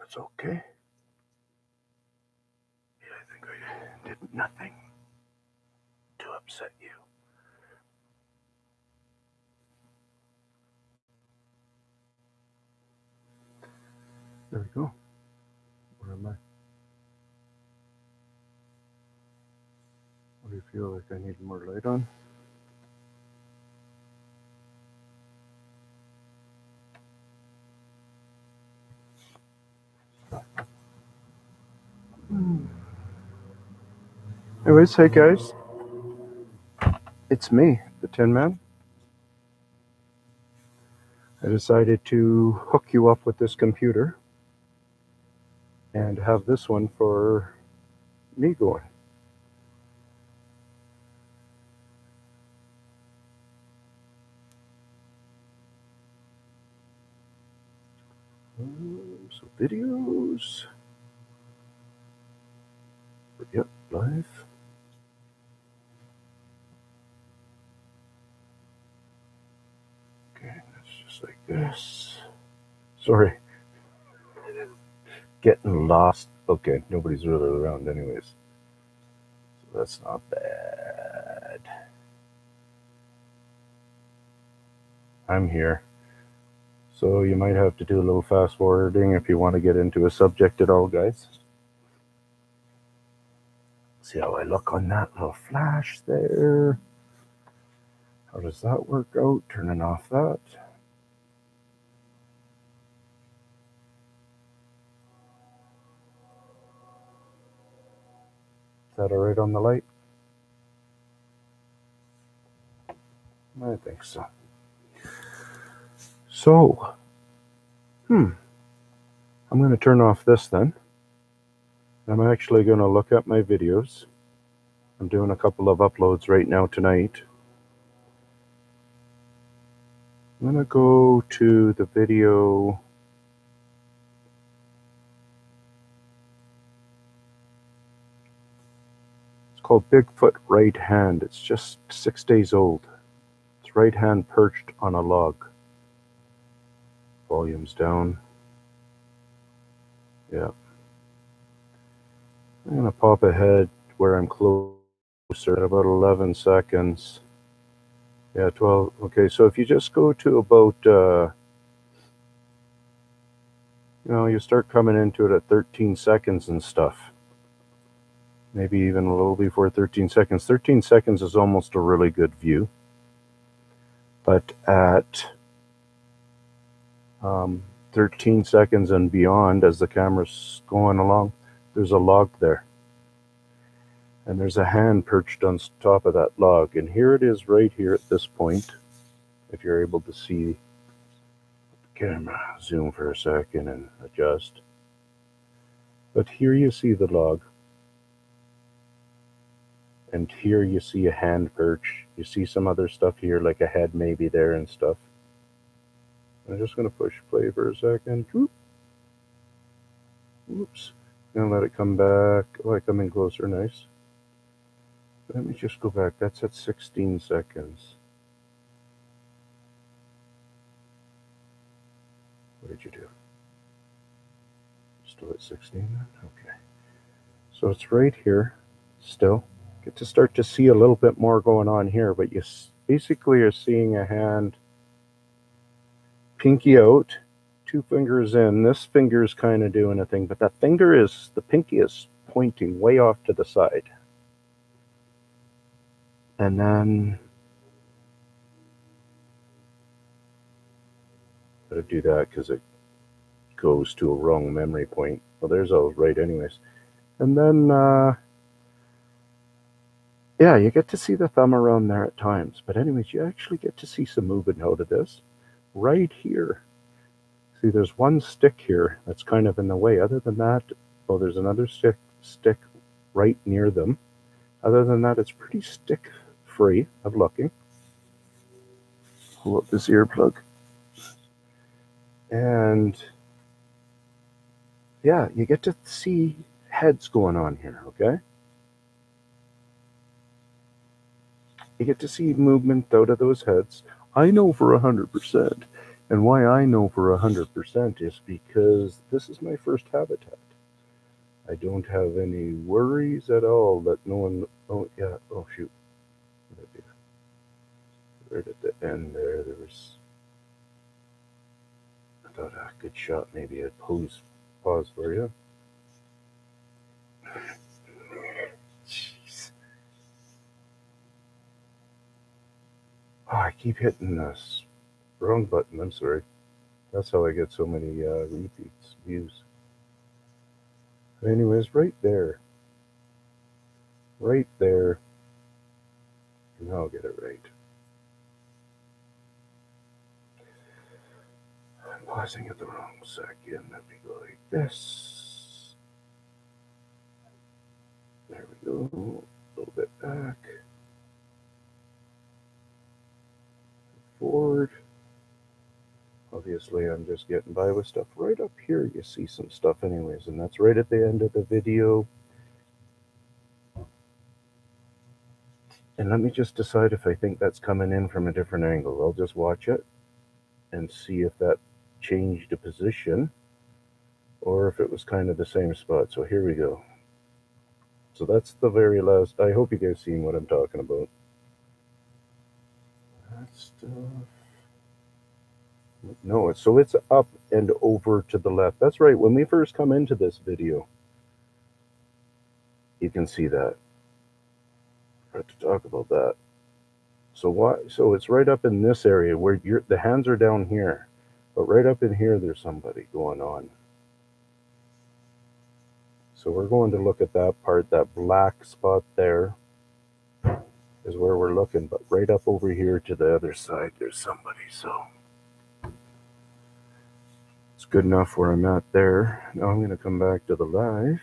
That's okay. I think I did nothing to upset you. There we go. Where am I? What do you feel like I need more light on? Anyways, hey guys. It's me, the Tin Man. I decided to hook you up with this computer and have this one for me going. So videos. Yep, live. Okay, that's just like this. Sorry. Getting lost. Okay, nobody's really around anyways. So that's not bad. I'm here. So you might have to do a little fast forwarding if you want to get into a subject at all, guys. See how I look on that little flash there. How does that work out? Turning off that. Is that all right on the light? I think so. So, I'm going to turn off this then. I'm actually going to look at my videos. I'm doing a couple of uploads right now tonight. I'm going to go to the video. It's called BigFoot Right Hand. It's just 6 days old. It's right hand perched on a log. Volume's down. Yeah. I'm going to pop ahead where I'm closer at about 11 seconds. Yeah, 12. Okay, so if you just go to about, you start coming into it at 13 seconds and stuff. Maybe even a little before 13 seconds. 13 seconds is almost a really good view. But at 13 seconds and beyond, as the camera's going along, there's a log there. And there's a hand perched on top of that log. And here it is right here at this point. If you're able to see the camera, zoom for a second and adjust. But here you see the log. And here you see a hand perch. You see some other stuff here, like a head maybe there and stuff. I'm just going to push play for a second. Oops. Gonna let it come back. Oh, I come in closer. Nice. Let me just go back. That's at 16 seconds. What did you do? Still at 16 then? Okay. So it's right here still. Get to start to see a little bit more going on here, but you basically are seeing a hand pinky out, 2 fingers in. This finger is kind of doing a thing, but the pinky is pointing way off to the side. And then I'm going to do that because it goes to a wrong memory point. Well, there's all right anyways. And then, yeah, you get to see the thumb around there at times. But anyways, you actually get to see some movement out of this. Right here. See, there's one stick here that's kind of in the way. Other than that, well, there's another stick right near them. Other than that, it's pretty stick-free of looking. Pull up this earplug. And, yeah, you get to see heads going on here, okay? You get to see movement out of those heads. I know for 100% And why I know for 100% is because this is my first habitat. I don't have any worries at all that no one. Oh yeah. Oh shoot. Right at the end there, there was. I thought a good shot. Maybe I'd pause for you. Jeez. Oh, I keep hitting this wrong button. I'm sorry. That's how I get so many repeats, views. Anyways, right there. Now I'll get it right. I'm pausing at the wrong second. Let me go like this. There we go. A little bit back. Forward. Obviously, I'm just getting by with stuff. Right up here, you see some stuff anyways, and that's right at the end of the video. And let me just decide if I think that's coming in from a different angle. I'll just watch it and see if that changed the position or if it was kind of the same spot. So here we go. So that's the very last. I hope you guys seen what I'm talking about. That stuff. No, so it's up and over to the left. That's right. When we first come into this video, you can see that. I have to talk about that. So why? So it's right up in this area where the hands are down here, but right up in here, there's somebody going on. So we're going to look at that part. That black spot there is where we're looking, but right up over here to the other side, there's somebody. So it's good enough where I'm at there. Now I'm going to come back to the live.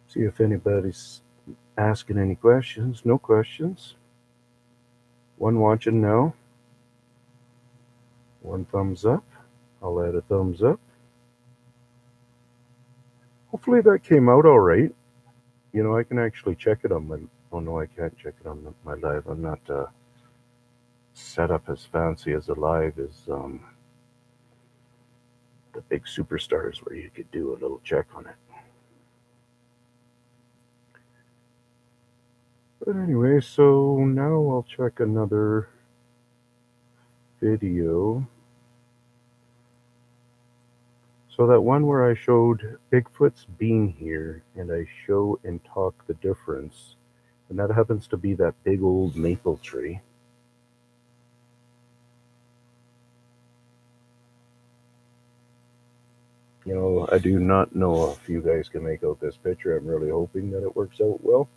See if anybody's asking any questions. No questions. One watching now. One thumbs up. I'll add a thumbs up. Hopefully that came out all right. You know, I can actually check it on my. Oh no, I can't check it on my live. I'm not set up as fancy as a live as the big superstars where you could do a little check on it. But anyway, so now I'll check another video. So that one where I showed Bigfoot's being here and I show and talk the difference, and that happens to be that big old maple tree. You know, I do not know if you guys can make out this picture. I'm really hoping that it works out well.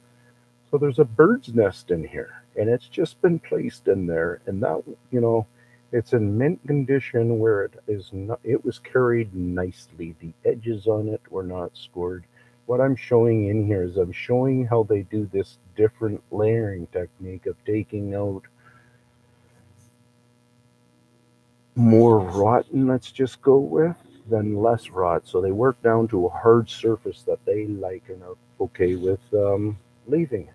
So there's a bird's nest in here, and it's just been placed in there, and that, you know, it's in mint condition where it is not. It was carried nicely. The edges on it were not scored. What I'm showing in here is I'm showing how they do this different layering technique of taking out more rotten, let's just go with, than less rot. So they work down to a hard surface that they like and are okay with leaving it.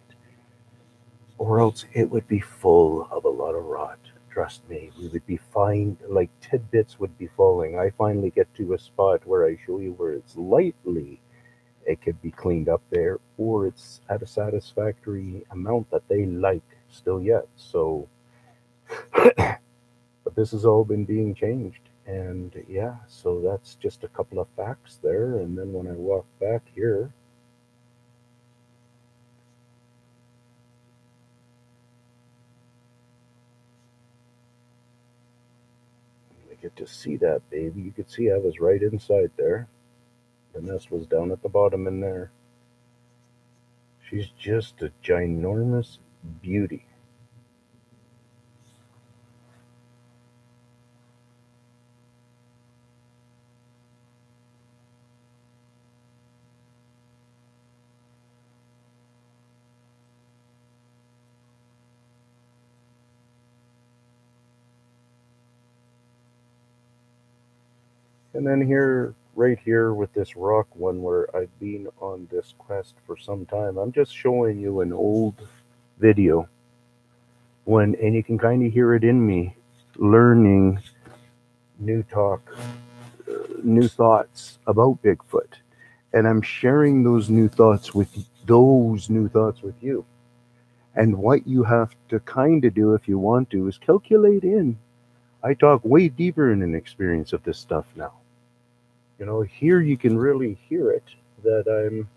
Or else it would be full of a lot of rot. Trust me, we would be fine, like tidbits would be falling. I finally get to a spot where I show you where it's lightly, it could be cleaned up there, or it's at a satisfactory amount that they like still yet. So, but this has all been being changed. And yeah, so that's just a couple of facts there. And then when I walk back here, I get to see that baby. You could see I was right inside there. The nest was down at the bottom in there. She's just a ginormous beauty. And then here, right here with this rock one where I've been on this quest for some time, I'm just showing you an old video and you can kind of hear it in me learning new new thoughts about Bigfoot, and I'm sharing those new thoughts with you. And what you have to kind of do if you want to is calculate in. I talk way deeper in an experience of this stuff now. You know, here you can really hear it that I'm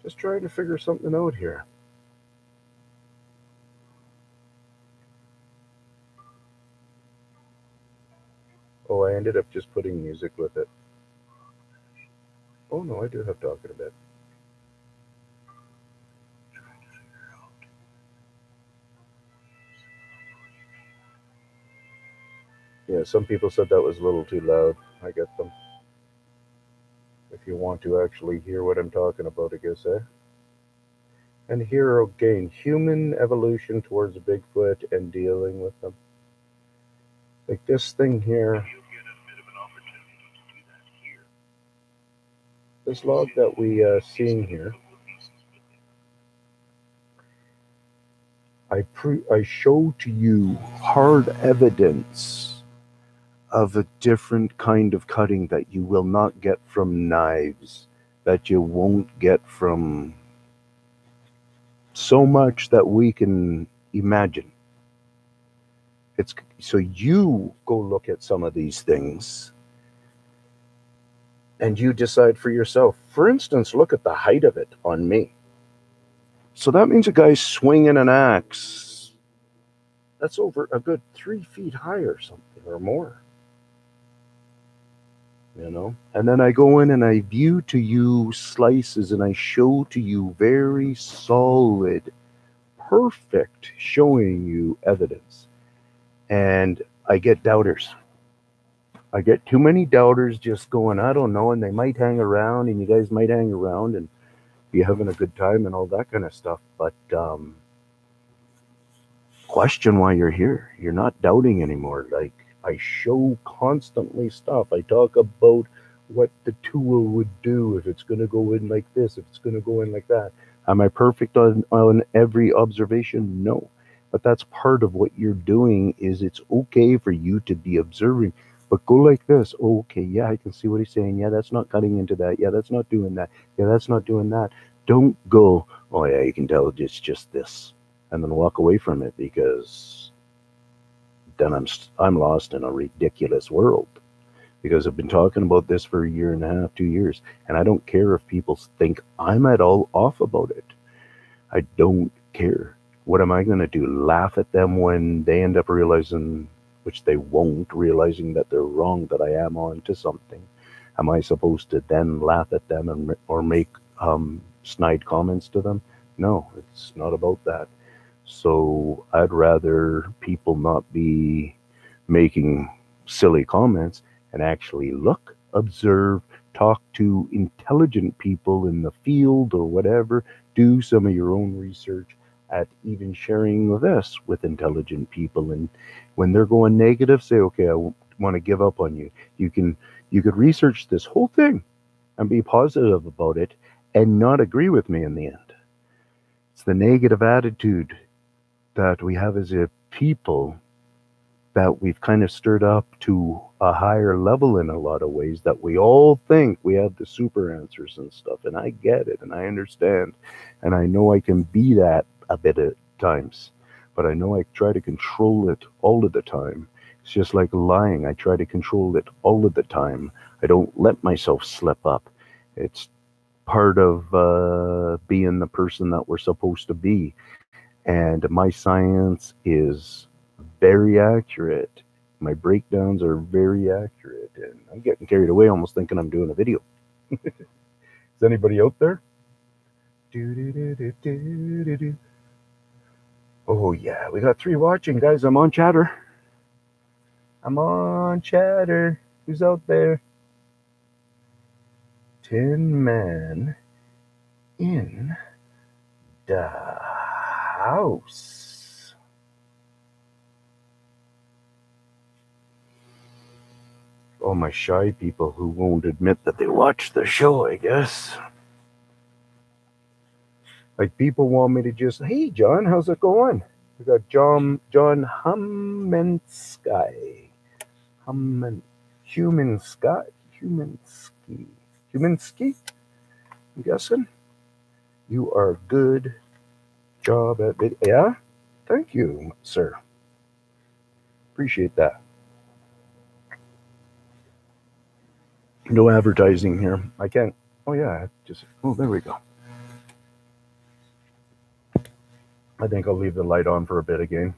just trying to figure something out here. Oh, I ended up just putting music with it. Oh no, I do have talking a bit. Yeah, some people said that was a little too loud. I get them. If you want to actually hear what I'm talking about, I guess, eh? And here again, human evolution towards Bigfoot and dealing with them. Like this thing here, this log that we seeing here, I show to you hard evidence of a different kind of cutting that you will not get from knives, that you won't get from so much that we can imagine. It's so you go look at some of these things and you decide for yourself. For instance, look at the height of it on me. So that means a guy's swinging an axe that's over a good 3 feet high or something or more. You know, and then I go in and I view to you slices and I show to you very solid, perfect, showing you evidence. And I get doubters. I get too many doubters just going, I don't know, and they might hang around, and you guys might hang around and be having a good time and all that kind of stuff. But question why you're here. You're not doubting anymore. Like I show constantly stuff. I talk about what the tool would do if it's going to go in like this, if it's going to go in like that. Am I perfect on every observation? No. But that's part of what you're doing is it's okay for you to be observing. But go like this. Oh, okay, yeah, I can see what he's saying. Yeah, that's not cutting into that. Yeah, that's not doing that. Yeah, that's not doing that. Don't go, oh yeah, you can tell it's just this and then walk away from it because then I'm lost in a ridiculous world because I've been talking about this for a year and a half, 2 years, and I don't care if people think I'm at all off about it. I don't care. What am I going to do? Laugh at them when they end up realizing, which they won't, realizing that they're wrong, that I am on to something? Am I supposed to then laugh at them or make snide comments to them? No, it's not about that. So I'd rather people not be making silly comments and actually look, observe, talk to intelligent people in the field or whatever, do some of your own research at even sharing this with intelligent people. And when they're going negative, say, okay, I want to give up on you. You could research this whole thing and be positive about it and not agree with me in the end. It's the negative attitude that we have as a people that we've kind of stirred up to a higher level in a lot of ways that we all think we have the super answers and stuff. And I get it and I understand. And I know I can be that a bit at times, but I know I try to control it all of the time. It's just like lying. I try to control it all of the time. I don't let myself slip up. It's part of being the person that we're supposed to be. And my science is very accurate. My breakdowns are very accurate, and I'm getting carried away almost thinking I'm doing a video. Is anybody out there? Oh, yeah, we got 3 watching, guys. I'm on chatter. I'm on chatter. Who's out there? Tin Man in the house. All my shy people who won't admit that they watch the show, I guess. Like people want me to just, hey, John, how's it going? We got John Hummensky. Hummen Humansky Humansky Humansky. I'm guessing you are good job at it. Yeah, thank you, sir. Appreciate that. No advertising here. I can't. Oh yeah, just. Oh, there we go. I think I'll leave the light on for a bit again.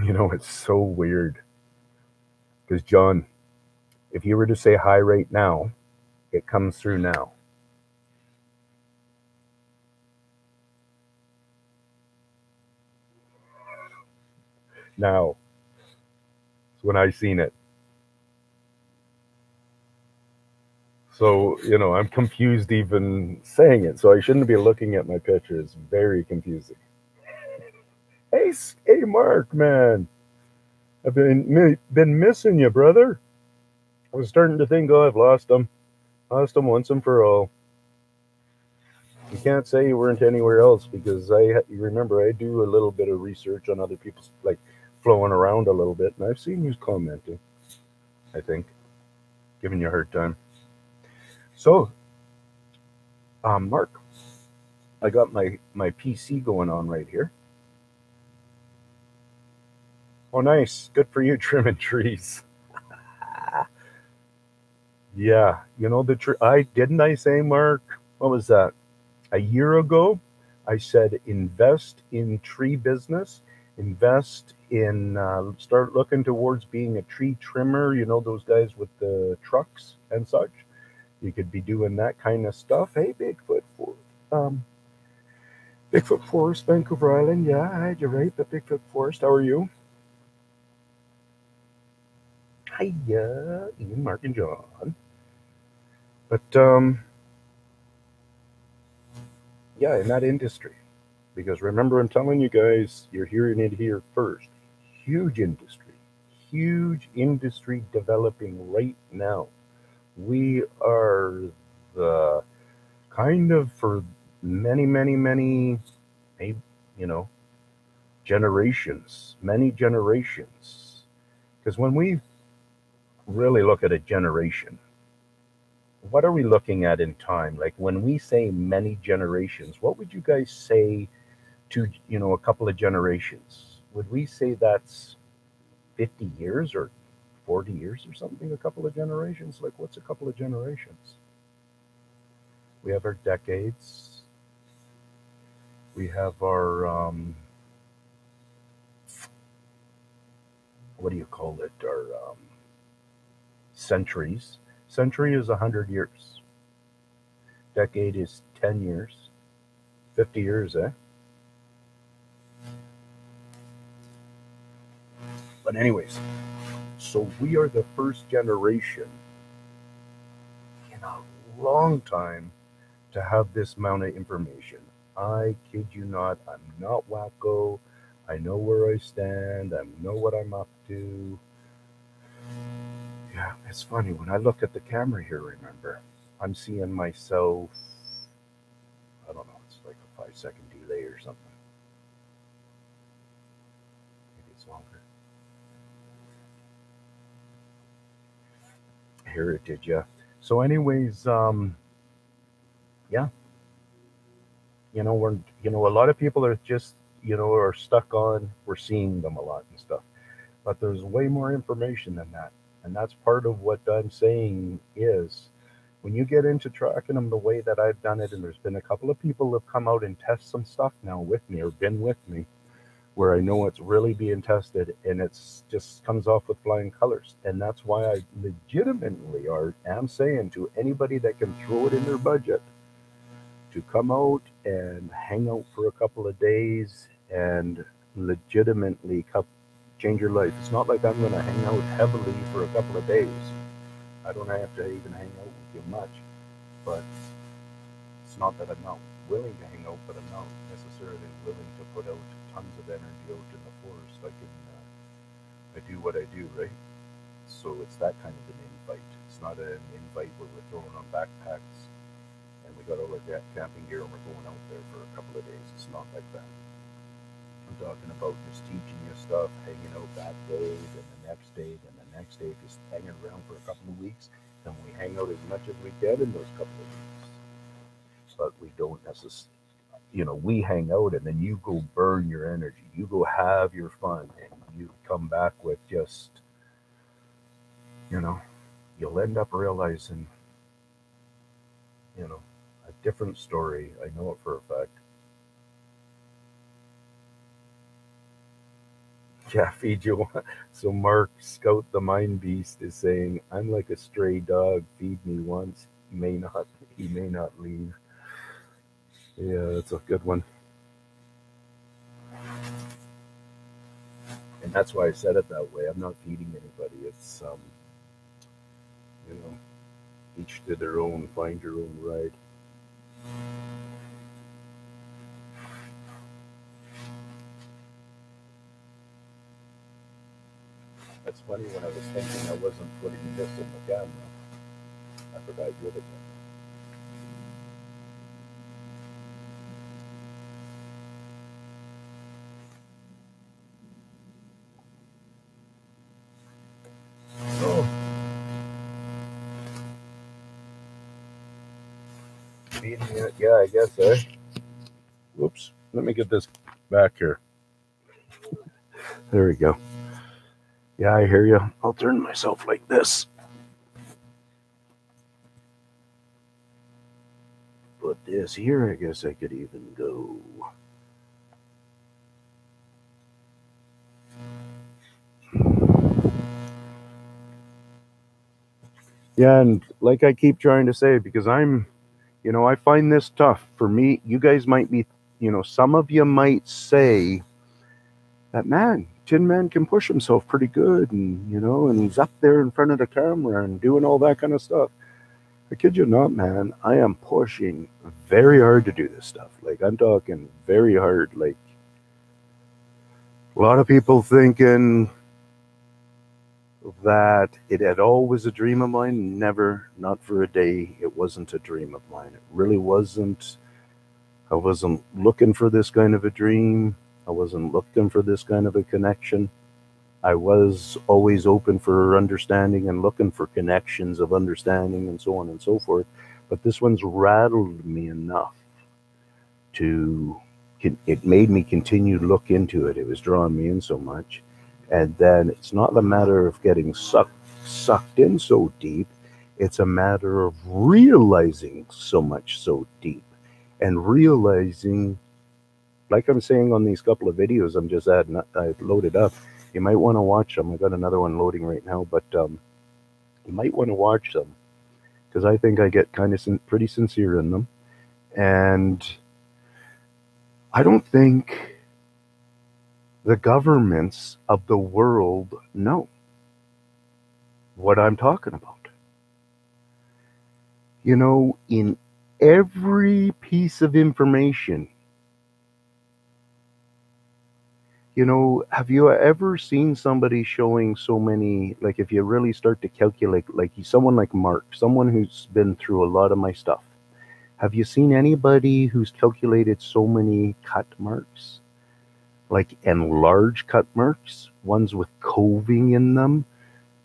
You know, it's so weird because John, if you were to say hi right now, it comes through now. Now, when I seen it. So, you know, I'm confused even saying it. So I shouldn't be looking at my picture. It's very confusing. Hey, Mark, man. I've been missing you, brother. I was starting to think, oh, I've lost him once and for all. You can't say you weren't anywhere else because you remember, I do a little bit of research on other people's, like flowing around a little bit, and I've seen you commenting. I think giving you a hard time. So, Mark, I got my PC going on right here. Oh, nice. Good for you, trimming trees. Yeah, you know the tree. I didn't I say, Mark? What was that? A year ago, I said invest in tree business, invest in start looking towards being a tree trimmer. You know those guys with the trucks and such. You could be doing that kind of stuff. Hey, um, Bigfoot Forest, Vancouver Island. Yeah, you're right. The Bigfoot Forest. How are you? Hiya, Ian, Mark, and John. But yeah, in that industry. Because remember, I'm telling you guys, you're hearing it here first. Huge industry, huge industry developing right now. We are the kind of for many, you know, generations, many generations. Because when we really look at a generation, what are we looking at in time? Like when we say many generations, what would you guys say to, you know, a couple of generations? Would we say that's 50 years or 40 years or something? A couple of generations? Like, what's a couple of generations? We have our decades, we have our, what do you call it? Our centuries. Century is 100 years, decade is 10 years, 50 years, eh? But, anyways, so we are the first generation in a long time to have this amount of information. I kid you not, I'm not wacko. I know where I stand. I know what I'm up to. Yeah, it's funny. When I look at the camera here, remember, I'm seeing myself, I don't know, it's like a 5 second delay or something. Maybe it's longer. Here it did, yeah. So, anyways, yeah, a lot of people are just, are stuck on, we're seeing them a lot and stuff. But there's way more information than that. And that's part of what I'm saying is when you get into tracking them the way that I've done it, and there's been a couple of people who have come out and test some stuff now with me or been with me where I know it's really being tested and it's just comes off with flying colors. And that's why I legitimately am saying to anybody that can throw it in their budget to come out and hang out for a couple of days and legitimately change your life. It's not like I'm going to hang out heavily for a couple of days. I don't have to even hang out with you much, but it's not that I'm not willing to hang out, but I'm not necessarily willing to put out tons of energy out in the forest. I do what I do, right? So it's that kind of an invite. It's not an invite where we're throwing on backpacks and we got all our camping gear and we're going out there for a couple of days. It's not like that. I'm talking about just teaching you stuff, hanging out that day, then the next day, then the next day, just hanging around for a couple of weeks. Then we hang out as much as we can in those couple of weeks. But we don't necessarily, we hang out and then you go burn your energy. You go have your fun and you come back with just, you know, you'll end up realizing, you know, a different story. I know it for a fact. Yeah, feed you. So Mark Scout the Mind Beast is saying, "I'm like a stray dog. Feed me once. May not. He may not leave." Yeah, that's a good one, and that's why I said it that way. I'm not feeding anybody. It's you know, each to their own. Find your own ride. That's funny. When I was thinking, I wasn't putting this in the camera. I forgot you did it. Oh, feeding it. Yeah, I guess. Whoops. Let me get this back here. There we go. Yeah, I hear you. I'll turn myself like this. But this here, I guess I could even go. Yeah, and like I keep trying to say, because I find this tough. For me, you guys might be, some of you might say that, man, Tin Man can push himself pretty good, and he's up there in front of the camera and doing all that kind of stuff. I kid you not, man. I am pushing very hard to do this stuff. Like, I'm talking very hard. Like, a lot of people thinking that it had always a dream of mine. Never, not for a day. It wasn't a dream of mine. It really wasn't. I wasn't looking for this kind of a dream. I wasn't looking for this kind of a connection. I was always open for understanding and looking for connections of understanding and so on and so forth. But this one's rattled me enough to, it made me continue to look into it. It was drawing me in so much. And then it's not a matter of getting sucked in so deep. It's a matter of realizing so much so deep and realizing, like I'm saying on these couple of videos I'm just adding, I've loaded up. You might want to watch them. I got another one loading right now, but you might want to watch them because I think I get kind of pretty sincere in them. And I don't think the governments of the world know what I'm talking about. In every piece of information, have you ever seen somebody showing so many, like if you really start to calculate, like someone like Mark, someone who's been through a lot of my stuff, have you seen anybody who's calculated so many cut marks? Like, and large cut marks, ones with coving in them,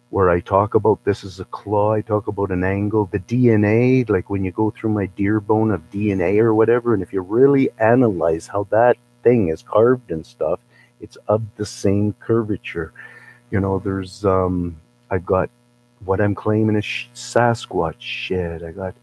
where I talk about this is a claw, I talk about an angle, the DNA, like when you go through my deer bone of DNA or whatever, and if you really analyze how that thing is carved and stuff, it's of the same curvature. There's I've got what I'm claiming is Sasquatch shit. I got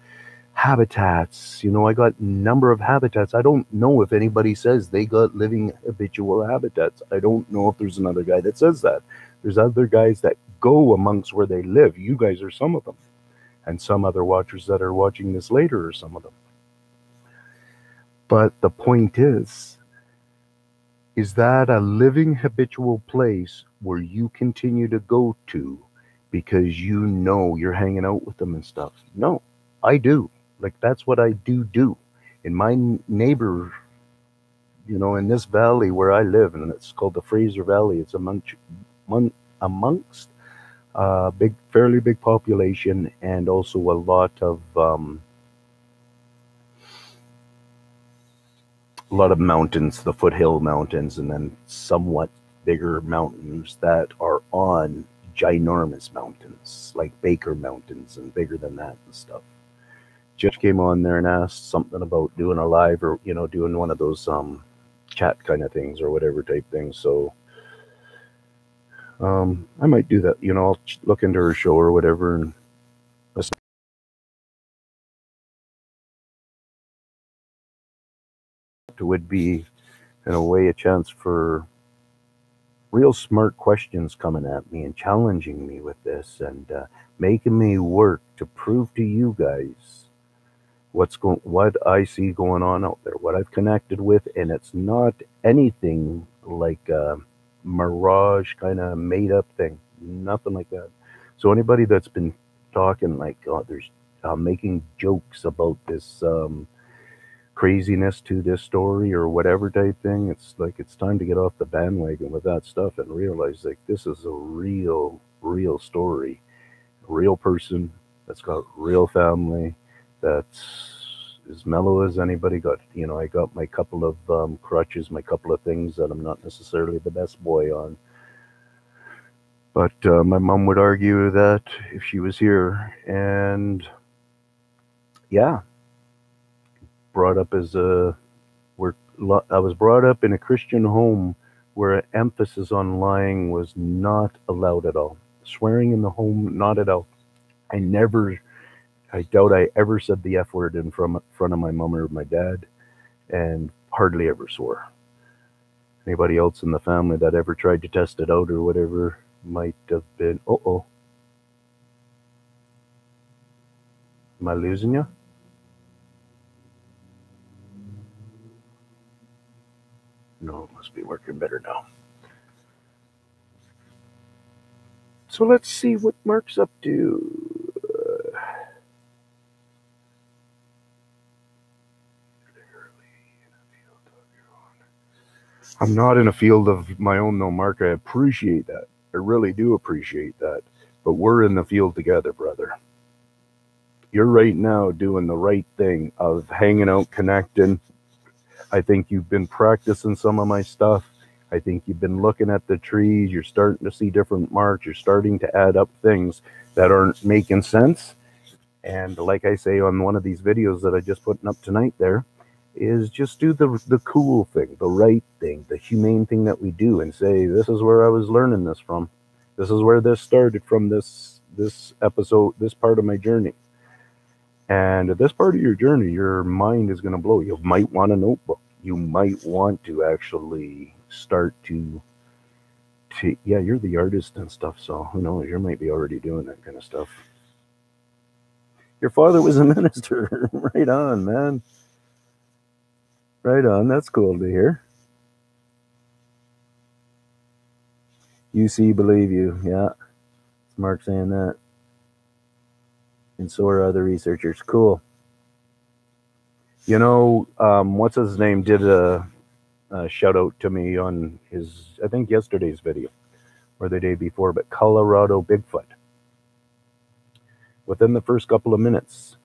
habitats. I got number of habitats. I don't know if anybody says they got living habitual habitats. I don't know if there's another guy that says that. There's other guys that go amongst where they live. You guys are some of them. And some other watchers that are watching this later are some of them. But the point is that a living habitual place where you continue to go to because you're hanging out with them and stuff? No, I do. Like, that's what I do. In my neighbor, in this valley where I live, and it's called the Fraser Valley, it's amongst fairly big population, and also a lot of a lot of mountains, the foothill mountains, and then somewhat bigger mountains that are on ginormous mountains, like Baker Mountains and bigger than that and stuff. Just came on there and asked something about doing a live or, doing one of those chat kind of things or whatever type things. So I might do that. I'll look into her show or whatever and listen. It would be, in a way, a chance for real smart questions coming at me and challenging me with this and making me work to prove to you guys what I see going on out there, what I've connected with, and it's not anything like a mirage kind of made up thing, nothing like that. So anybody that's been talking like, oh, there's making jokes about this craziness to this story or whatever type thing, it's like it's time to get off the bandwagon with that stuff and realize like this is a real story, a real person that's got real family, that's as mellow as anybody. I got my couple of crutches, my couple of things that I'm not necessarily the best boy on, but my mom would argue that if she was here. And yeah, brought up as a where I was brought up in a Christian home where an emphasis on lying was not allowed at all. Swearing in the home, not at all. I doubt I ever said the F word in front of my mom or my dad, and hardly ever swore. Anybody else in the family that ever tried to test it out or whatever might have been, uh-oh. Am I losing you? No, it must be working better now. So let's see what Mark's up to. I'm not in a field of my own, though, Mark. I appreciate that. I really do appreciate that. But we're in the field together, brother. You're right now doing the right thing of hanging out, connecting. I think you've been practicing some of my stuff. I think you've been looking at the trees. You're starting to see different marks. You're starting to add up things that aren't making sense. And like I say on one of these videos that I just put up tonight there, is just do the cool thing, the right thing, the humane thing that we do and say, this is where I was learning this from. This is where this started from, this episode, this part of my journey. And at this part of your journey, your mind is going to blow. You might want a notebook. You might want to actually start to yeah, you're the artist and stuff, so who knows, you might be already doing that kind of stuff. Your father was a minister. Right on, man. Right on. That's cool to hear. You see, believe you. Yeah. It's Mark saying that. And so are other researchers. Cool. What's his name did a shout out to me on his, I think, yesterday's video or the day before, but Colorado Bigfoot. Within the first couple of minutes,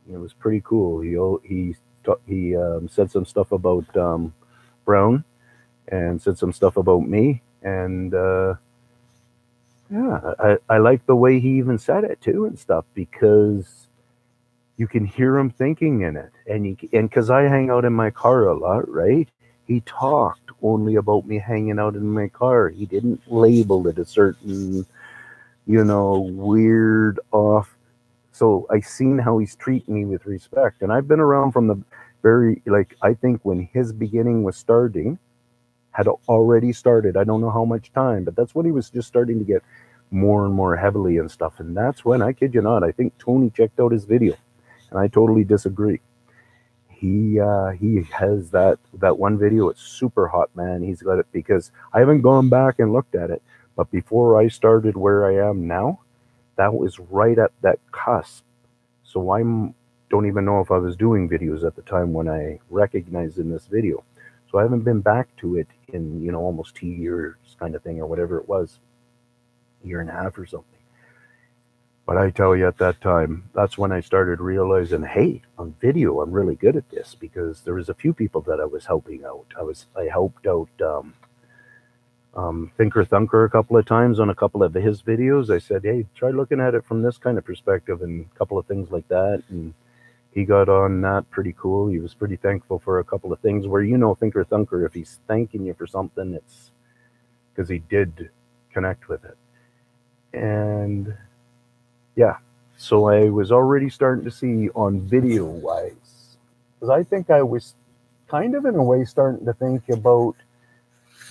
it was pretty cool. He said some stuff about Brown and said some stuff about me, and yeah, I like the way he even said it too and stuff, because you can hear him thinking in it, and because I hang out in my car a lot, right? He talked only about me hanging out in my car. He didn't label it a certain, weird off. So I seen how he's treating me with respect, and I've been around from the I think when his beginning was starting, had already started. I don't know how much time, but that's when he was just starting to get more and more heavily and stuff. And that's when, I kid you not, I think Tony checked out his video, and I totally disagree. He has that one video. It's super hot, man. He's got it, because I haven't gone back and looked at it, but before I started where I am now, that was right at that cusp. So I don't even know if I was doing videos at the time when I recognized in this video. So I haven't been back to it in, almost 2 years kind of thing, or whatever it was, a year and a half or something. But I tell you, at that time, that's when I started realizing, hey, on video, I'm really good at this, because there was a few people that I was helping out. I helped out Thinker Thunker a couple of times on a couple of his videos. I said, hey, try looking at it from this kind of perspective and a couple of things like that. And he got on that pretty cool. He was pretty thankful for a couple of things where, Thinker Thunker, if he's thanking you for something, it's because he did connect with it. And yeah, so I was already starting to see on video wise, because I think I was kind of in a way starting to think about,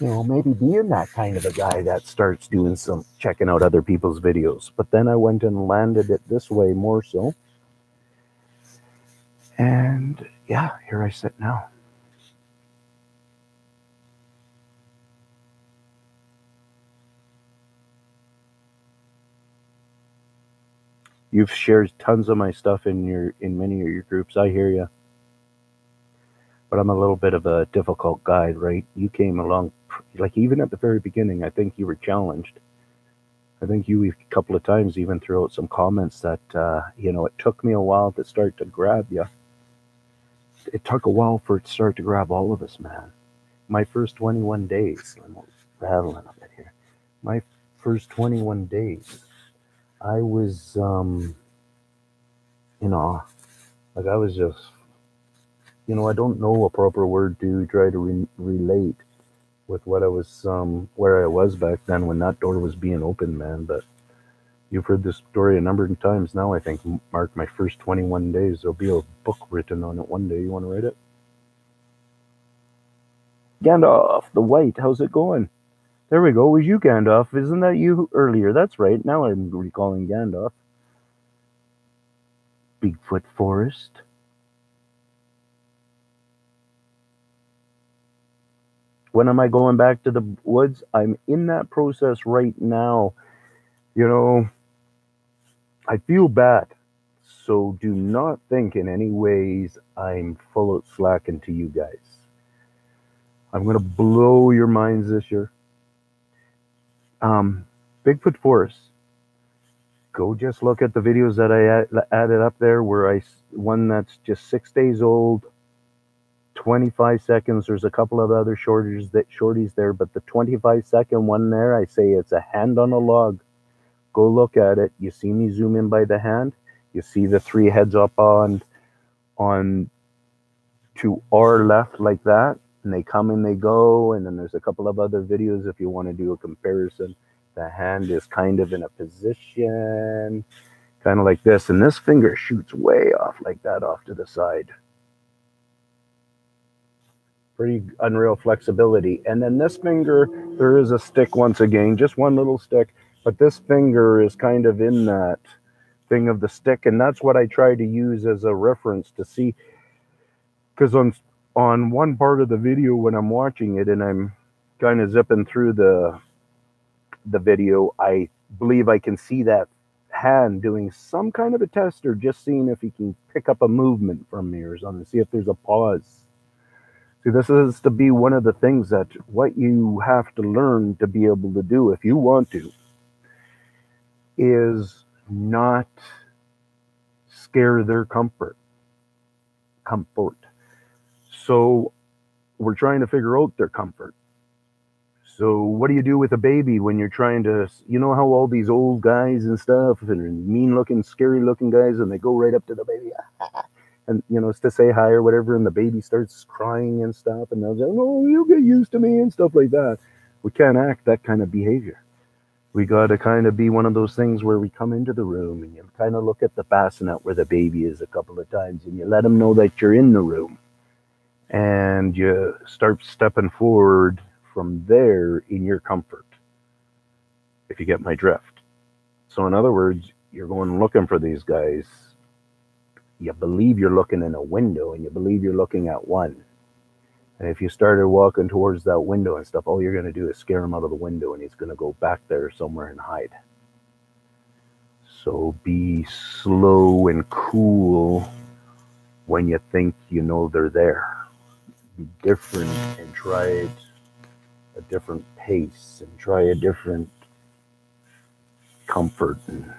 maybe being that kind of a guy that starts doing some checking out other people's videos. But then I went and landed it this way more so. And yeah, here I sit now. You've shared tons of my stuff in many of your groups. I hear you. But I'm a little bit of a difficult guy, right? You came along, like even at the very beginning, I think you were challenged. I think you a couple of times even threw out some comments that, it took me a while to start to grab you. It took a while for it to start to grab all of us, man. My first 21 days, I'm rattling a bit here. My first 21 days, I was in awe. Like I was just, I don't know a proper word to try to relate with what I was, where I was back then when that door was being opened, man. But you've heard this story a number of times now, I think, Mark. My first 21 days. There'll be a book written on it one day. You want to write it? Gandalf, the White, how's it going? There we go. Was you Gandalf? Isn't that you earlier? That's right. Now I'm recalling Gandalf. Bigfoot Forest. When am I going back to the woods? I'm in that process right now. You know, I feel bad. So do not think in any ways I'm full of slacking to you guys. I'm going to blow your minds this year. Um, Bigfoot Forest. Go just look at the videos that I added up there. One that's just 6 days old, 25 seconds. There's a couple of other shorties there, but the 25-second one there, I say it's a hand on a log. Go look at it. You see me zoom in by the hand. You see the three heads up on to our left like that, and they come and they go. And then there's a couple of other videos if you want to do a comparison. The hand is kind of in a position, kind of like this, and this finger shoots way off like that off to the side. Pretty unreal flexibility. And then this finger, there is a stick once again, just one little stick, but this finger is kind of in that thing of the stick, and that's what I try to use as a reference to see, because on one part of the video when I'm watching it and I'm kind of zipping through the video, I believe I can see that hand doing some kind of a test, or just seeing if he can pick up a movement from me or something, see if there's a pause. See, this is to be one of the things that what you have to learn to be able to do if you want to is not scare their comfort. So we're trying to figure out their comfort. So what do you do with a baby when you're trying to, how all these old guys and stuff and mean looking, scary looking guys, and they go right up to the baby and, it's to say hi or whatever, and the baby starts crying and stuff, and they'll say, oh, you'll get used to me and stuff like that. We can't act that kind of behavior. We got to kind of be one of those things where we come into the room and you kind of look at the bassinet where the baby is a couple of times, and you let them know that you're in the room, and you start stepping forward from there in your comfort, if you get my drift. So in other words, you're going looking for these guys. You believe you're looking in a window, and you believe you're looking at one. And if you started walking towards that window and stuff, all you're going to do is scare him out of the window, and he's going to go back there somewhere and hide. So be slow and cool when you think you know they're there. Be different and try it a different pace and try a different comfort. And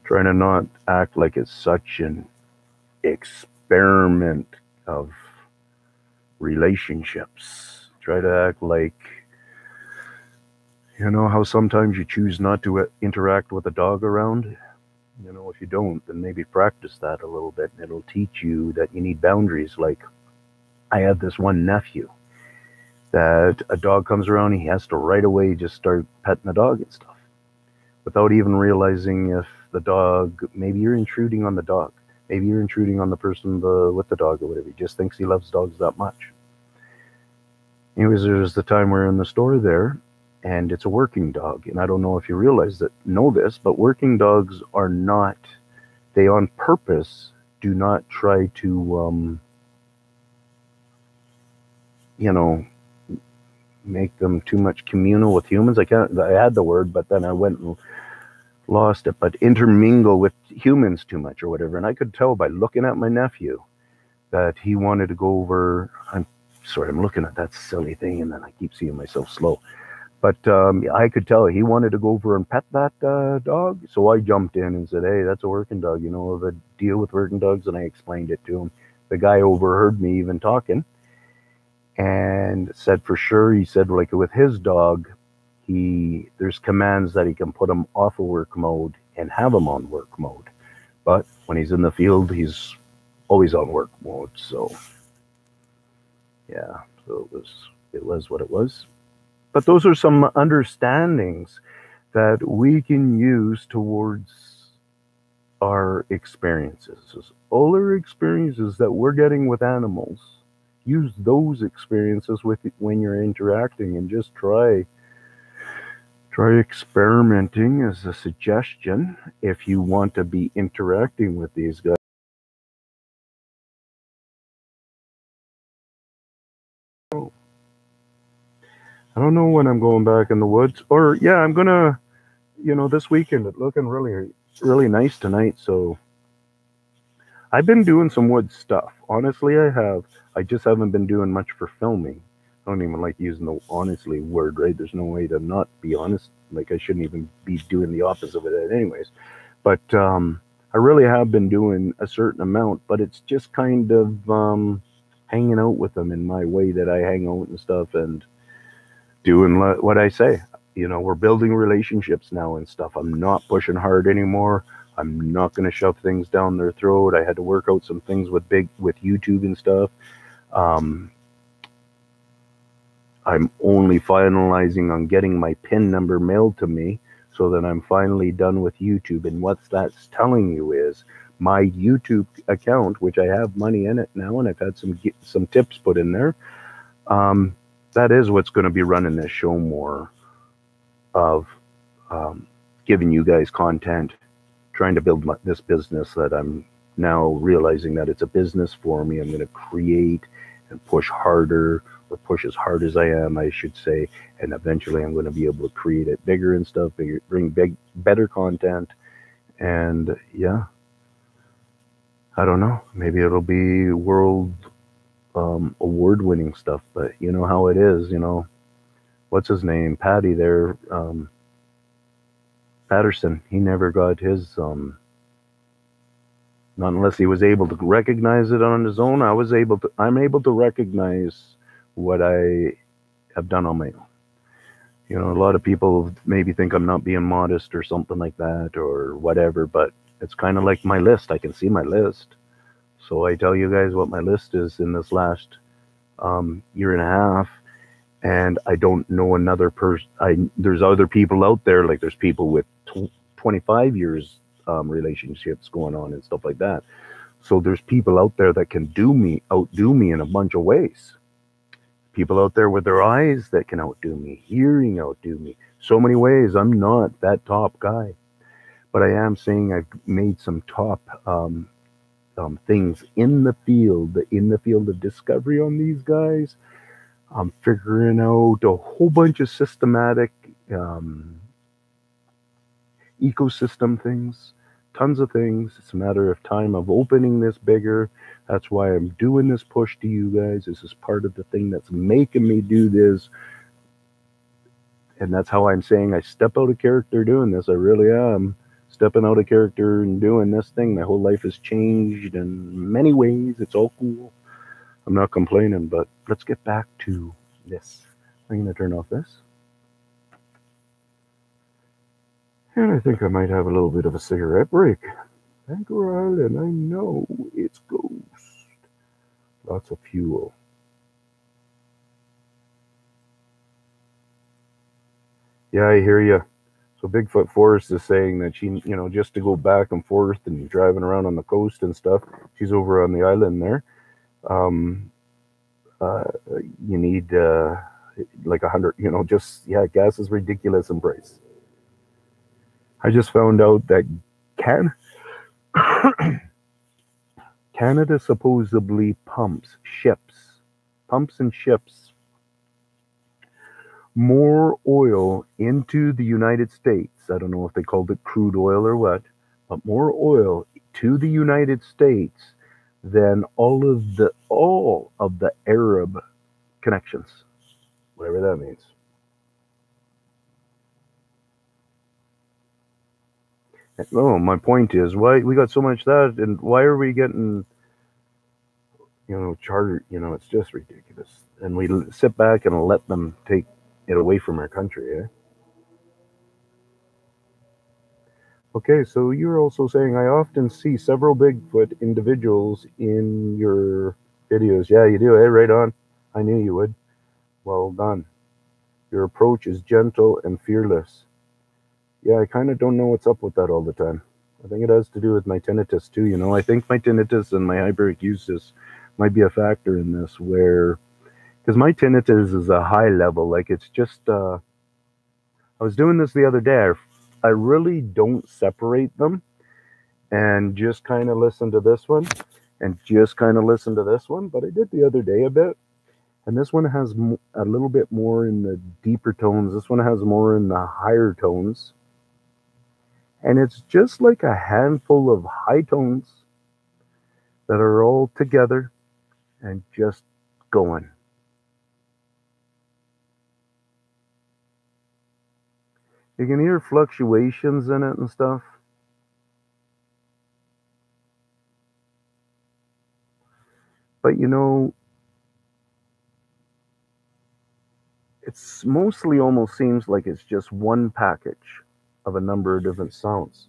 Trying to not act like it's such an experiment of relationships. Try to act like, you know, how sometimes you choose not to interact with a dog around. You know, if you don't, then maybe practice that a little bit, and it'll teach you that you need boundaries. Like, I have this one nephew that a dog comes around, he has to right away just start petting the dog and stuff without even realizing if the dog, maybe you're intruding on the dog. Maybe you're intruding on the person with the dog or whatever. He just thinks he loves dogs that much. Anyways, there's the time we're in the store there, and it's a working dog. And I don't know if you know this, but working dogs are not, they on purpose do not try to, you know, make them too much communal with humans. I had the word, but then I went and lost it. But intermingle with humans too much or whatever. And I could tell by looking at my nephew that he wanted to go over. I'm looking at that silly thing, and then I keep seeing myself slow. But I could tell he wanted to go over and pet that dog. So I jumped in and said, hey, that's a working dog. You know the deal with working dogs? And I explained it to him. The guy overheard me even talking and said for sure, he said, like with his dog, there's commands that he can put him off of work mode and have him on work mode. But when he's in the field, he's always on work mode. So yeah, so it was what it was. But those are some understandings that we can use towards our experiences. All our experiences that we're getting with animals, use those experiences with when you're interacting, and just try experimenting as a suggestion if you want to be interacting with these guys. I don't know when I'm going back in the woods, or yeah, I'm gonna, this weekend. It's looking really, really nice tonight. So I've been doing some wood stuff. Honestly, I have. I just haven't been doing much for filming. I don't even like using the honestly word, right? There's no way to not be honest. Like, I shouldn't even be doing the opposite of it anyways. But I really have been doing a certain amount, but it's just kind of hanging out with them in my way that I hang out and stuff, and doing what I say. We're building relationships now and stuff. I'm not pushing hard anymore. I'm not going to shove things down their throat. I had to work out some things with YouTube and stuff. Um, I'm only finalizing on getting my PIN number mailed to me, so that I'm finally done with YouTube. And what that's telling you is my YouTube account, which I have money in it now, and I've had some tips put in there. That is what's going to be running this show more of, giving you guys content, trying to build this business that I'm now realizing that it's a business for me. I'm going to create and push harder, or push as hard as I am, I should say, and eventually I'm going to be able to create it bigger and stuff, bring better content, and yeah, I don't know, maybe it'll be world award-winning stuff, but you know how it is, what's his name, Patty there, Patterson, he never got his, not unless he was able to recognize it on his own. I'm able to recognize what I have done on my own. A lot of people maybe think I'm not being modest or something like that or whatever, but it's kind of like my list. I can see my list. So I tell you guys what my list is in this last year and a half, and I don't know another person. There's other people out there, like there's people with 25 years relationships going on and stuff like that. So there's people out there that can outdo me in a bunch of ways. People out there with their eyes that can outdo me, hearing outdo me. So many ways. I'm not that top guy, but I am saying I've made some top things in the field of discovery on these guys. I'm figuring out a whole bunch of systematic ecosystem things, tons of things. It's a matter of time of opening this bigger. That's why I'm doing this push to you guys. This is part of the thing that's making me do this. And that's how I'm saying I step out of character doing this. I really am. stepping out of character and doing this thing. My whole life has changed in many ways. It's all cool. I'm not complaining, but let's get back to this. I'm going to turn off this. And I think I might have a little bit of a cigarette break. Anchor Island, I know it's ghost. Lots of fuel. Yeah, I hear you. So Bigfoot Forest is saying that she, just to go back and forth and driving around on the coast and stuff, she's over on the island there. Um, you need like 100, gas is ridiculous in price. I just found out that Can Canada supposedly pumps and ships more oil into the United States. I don't know if they called it crude oil or what, but more oil to the United States than all of the Arab connections, whatever that means. No, my point is why we got so much that, and why are we getting charter? It's just ridiculous, and we sit back and let them take it away from our country. Eh? Okay, so you're also saying I often see several Bigfoot individuals in your videos. Yeah, you do. Eh? Right on. I knew you would. Well done. Your approach is gentle and fearless. Yeah, I kind of don't know what's up with that all the time. I think it has to do with my tinnitus too. I think my tinnitus and my hyperacusis might be a factor in this, where because my tinnitus is a high level, like it's just. I was doing this the other day. I really don't separate them and just kind of listen to this one and just kind of listen to this one, but I did the other day a bit. And this one has a little bit more in the deeper tones. This one has more in the higher tones. And it's just like a handful of high tones that are all together and just going. You can hear fluctuations in it and stuff. But it's mostly almost seems like it's just one package of a number of different sounds.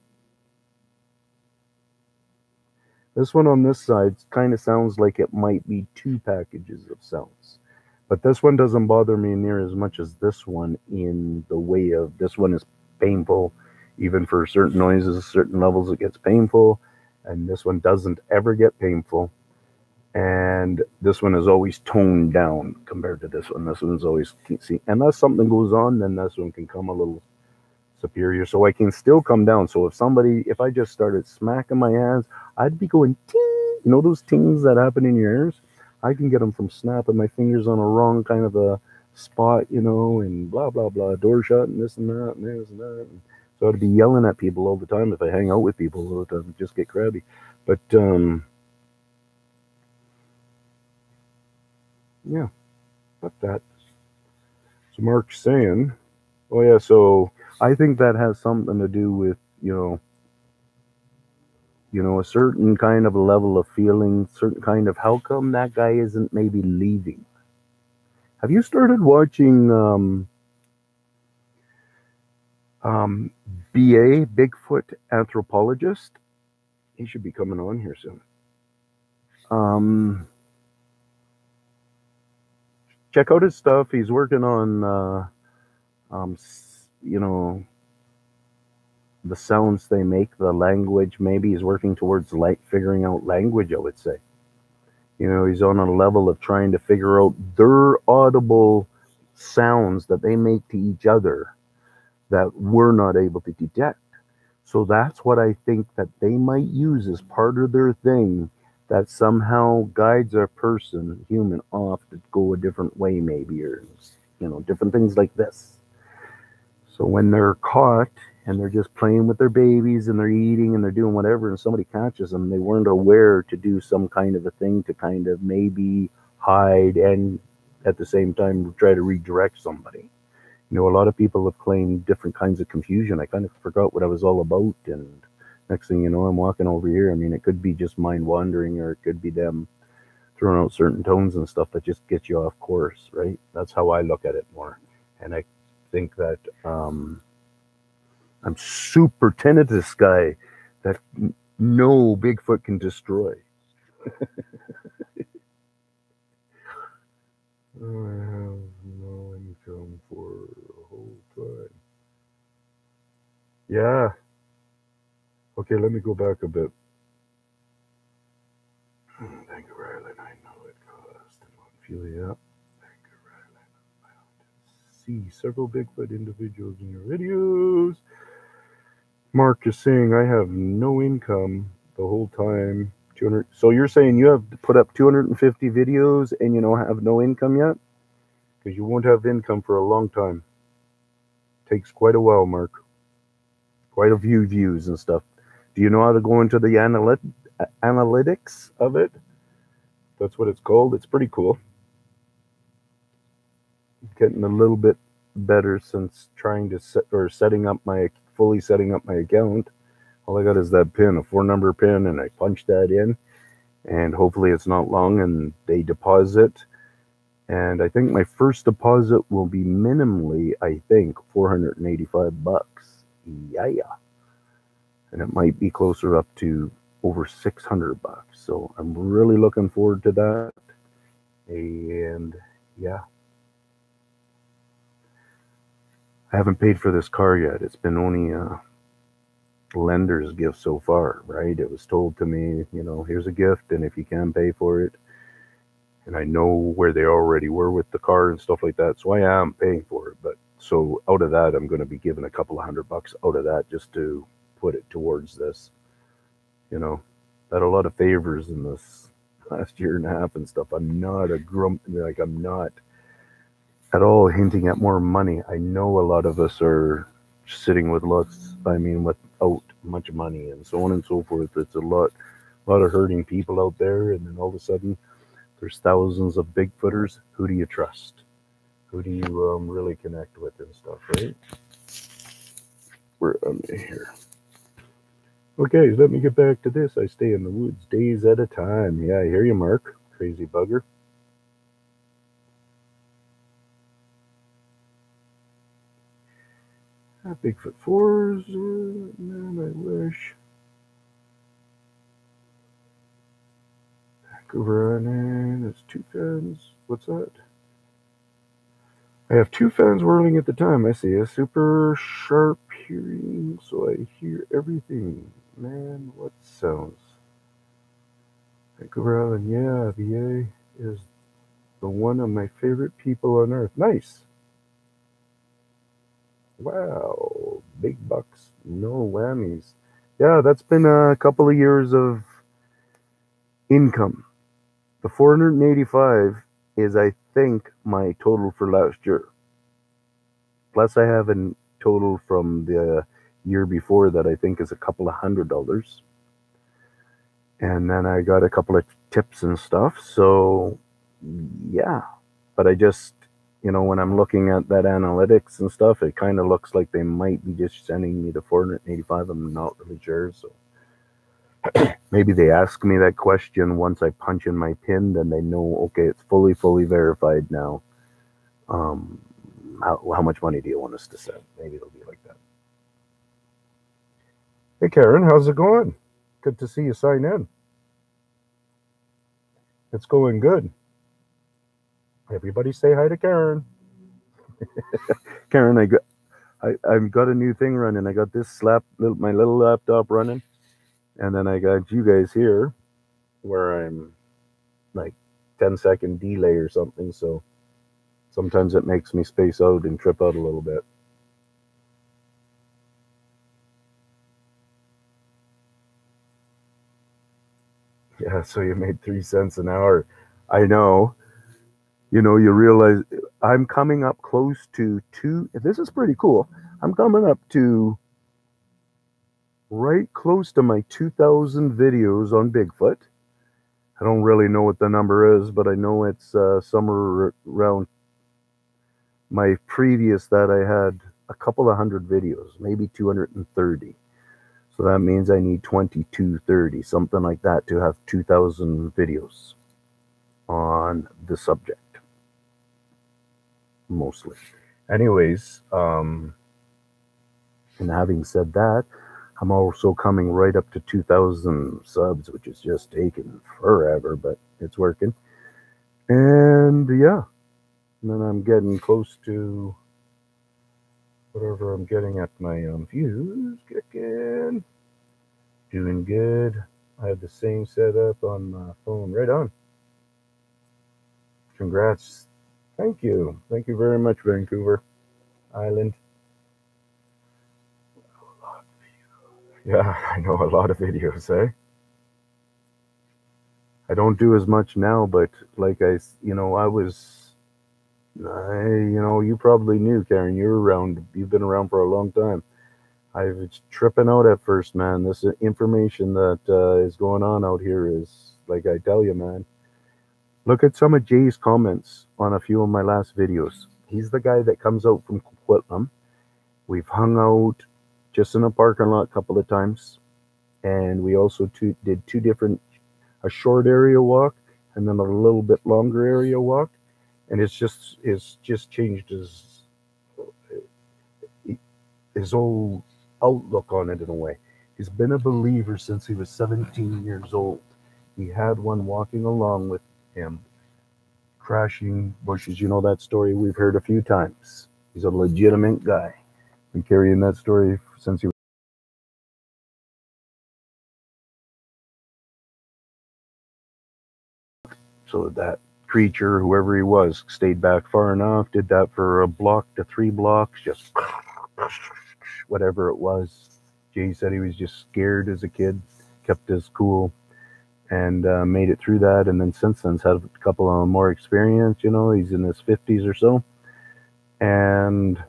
This one on this side kind of sounds like it might be two packages of sounds. But this one doesn't bother me near as much as this one, in the way of this one is painful. Even for certain noises, certain levels, it gets painful. And this one doesn't ever get painful. And this one is always toned down compared to this one. This one's always, see, unless something goes on, then this one can come a little superior. So I can still come down. So if I just started smacking my hands, I'd be going ting. Those tings that happen in your ears? I can get them from snapping my fingers on a wrong kind of a spot, and blah, blah, blah, door shut and this and that and this and that. And so I'd be yelling at people all the time if I hang out with people all the time. Just get crabby. But, yeah, but that. So Mark's saying, oh yeah, so I think that has something to do with, a certain kind of a level of feeling, certain kind of how come that guy isn't maybe leaving. Have you started watching BA, Bigfoot Anthropologist? He should be coming on here soon. Check out his stuff. He's working on, the sounds they make, the language. Maybe he's working towards figuring out language, I would say. He's on a level of trying to figure out their audible sounds that they make to each other that we're not able to detect. So that's what I think that they might use as part of their thing, that somehow guides a person, human, off to go a different way, maybe, or different things like this. So when they're caught and they're just playing with their babies and they're eating and they're doing whatever, and somebody catches them, they weren't aware to do some kind of a thing to kind of maybe hide and at the same time try to redirect somebody. You know, a lot of people have claimed different kinds of confusion. I kind of forgot what I was all about, and next thing you know, I'm walking over here. I mean, it could be just mind wandering, or it could be them throwing out certain tones and stuff that just get you off course, right? That's how I look at it more. And I think that I'm super tinnitus guy that no Bigfoot can destroy. I have no income for a whole time. Yeah. Okay, let me go back a bit. Vancouver Island, I know it cost in Montpelier. Vancouver Island. See several Bigfoot individuals in your videos. Mark is saying I have no income the whole time. 200. So you're saying you have put up 250 videos and you don't have no income yet? Because you won't have income for a long time. Takes quite a while, Mark. Quite a few views and stuff. Do you know how to go into the analytics of it? That's what it's called. It's pretty cool. Getting a little bit better since trying to fully setting up my account. All I got is that pin, a 4-number pin, and I punch that in, and hopefully it's not long, and they deposit. And I think my first deposit will be minimally, I think, $485. Yeah. And it might be closer up to over $600. So I'm really looking forward to that. And yeah. I haven't paid for this car yet. It's been only a lender's gift so far, right? It was told to me, you know, here's a gift, and if you can pay for it, and I know where they already were with the car and stuff like that, so I am paying for it. But so out of that, I'm going to be giving a couple of $100 out of that just to put it towards this. You know, had a lot of favors in this last year and a half and stuff. I'm not a grump, like I'm not at all hinting at more money. I know a lot of us are sitting with without much money and so on and so forth. It's a lot of hurting people out there, and then all of a sudden there's thousands of Bigfooters. Who do you trust? Who do you really connect with and stuff, right? Where am I here? Okay, let me get back to this. I stay in the woods days at a time. Yeah, I hear you, Mark. Crazy bugger. Bigfoot 4s. Man, I wish. Vancouver Island. It's 2 fans. What's that? I have 2 fans whirling at the time. I see a super sharp hearing, so I hear everything. Man, what sounds? Vancouver Island, yeah, VA is the one of my favorite people on earth. Nice. Wow, big bucks, no whammies. Yeah, that's been a couple of years of income. The 485 is, I think, my total for last year. Plus, I have a total from the year before that I think is a couple of $100. And then I got a couple of tips and stuff. So, yeah. But I just, you know, when I'm looking at that analytics and stuff, it kind of looks like they might be just sending me to 485. I'm not really sure. So maybe they ask me that question once I punch in my pin, then they know, okay, it's fully verified now. How much money do you want us to send? Maybe it'll be like that. Hey, Karen, how's it going? Good to see you sign in. It's going good. Everybody say hi to Karen. Karen, I've got a new thing running. I got this my little laptop running, and then I got you guys here, where I'm like 10-second delay or something. So sometimes it makes me space out and trip out a little bit. Yeah, so you made 3 cents an hour. I know. You know, you realize I'm coming up close to two. This is pretty cool. I'm coming up to right close to my 2,000 videos on Bigfoot. I don't really know what the number is, but I know it's somewhere around My previous that I had a couple of hundred videos, maybe 230. So that means I need 2230, something like that, to have 2,000 videos on the subject, mostly. Anyways, and having said that, I'm also coming right up to 2,000 subs, which is just taking forever, but it's working. And yeah, and then I'm getting close to whatever I'm getting at my views. Kicking. Doing good. I have the same setup on my phone. Right on. Congrats. Thank you. Thank you very much, Vancouver Island. Yeah, I know a lot of videos, eh? I don't do as much now, but like you probably knew, Karen, you're around, you've been around for a long time. I was tripping out at first, man. This information that is going on out here is, like I tell you, man. Look at some of Jay's comments on a few of my last videos. He's the guy that comes out from Coquitlam. We've hung out just in a parking lot a couple of times, and we also did two different, a short area walk and then a little bit longer area walk, and it's just changed his whole outlook on it in a way. He's been a believer since he was 17 years old. He had one walking along with him, crashing bushes. You know that story we've heard a few times. He's a legitimate guy. Been carrying that story since he was. So that creature, whoever he was, stayed back far enough, did that for a block to 3 blocks, just whatever it was. Jay said he was just scared as a kid, kept his cool, and made it through that. And then since then's had a couple of more experience. He's in his 50s or so, and